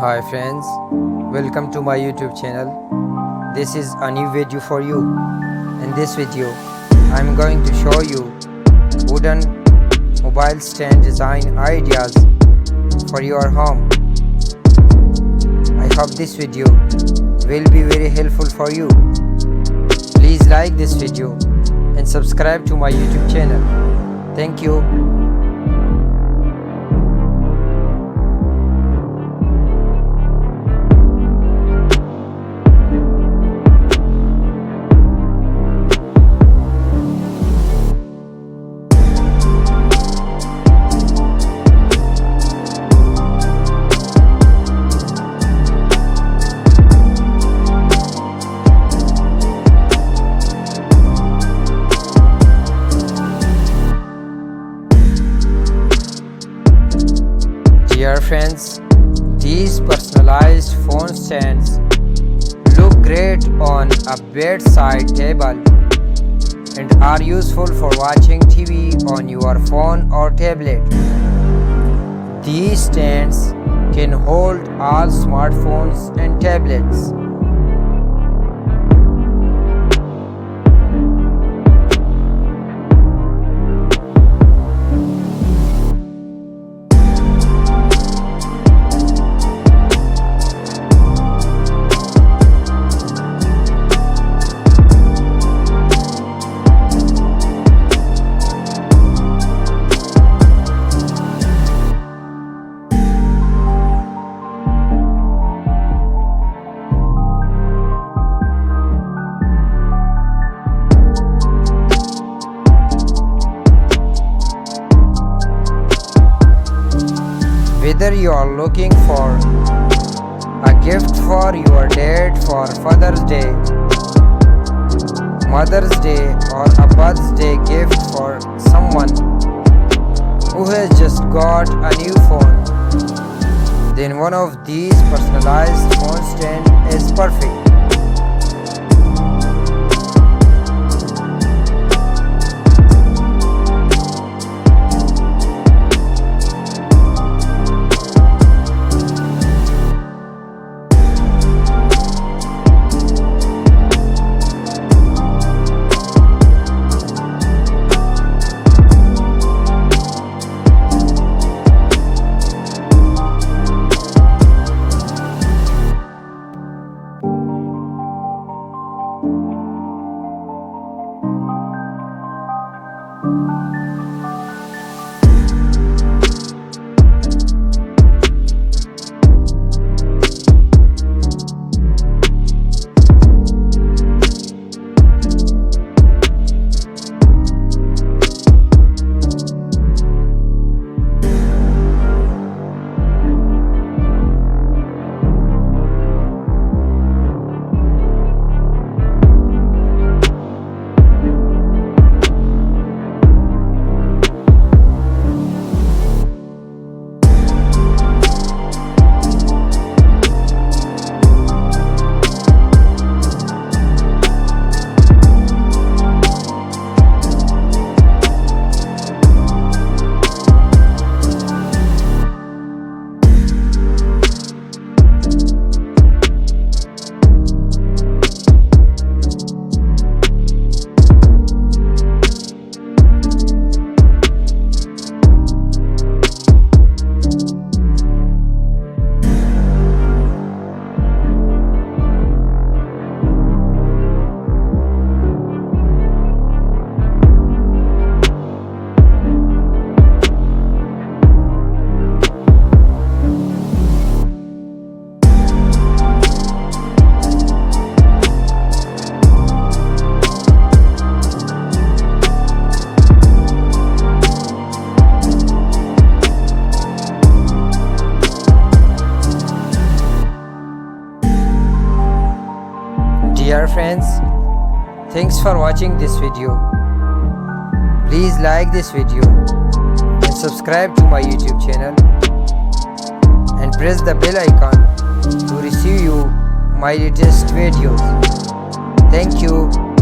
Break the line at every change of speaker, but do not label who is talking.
Hi friends, welcome to my YouTube channel. This is a new video for you. In this video, I am going to show you wooden mobile stand design ideas for your home. I hope this video will be very helpful for you. Please like this video and subscribe to my YouTube channel. Thank you. Dear friends, these personalized phone stands look great on a bedside table and are useful for watching TV on your phone or tablet. These stands can hold all smartphones and tablets. Whether you are looking for a gift for your dad for Father's Day, Mother's Day, or a birthday gift for someone who has just got a new phone, then one of these personalized phone stands is perfect. Dear friends, thanks for watching this video. Please like this video and subscribe to my YouTube channel and press the bell icon to receive my latest videos. Thank you.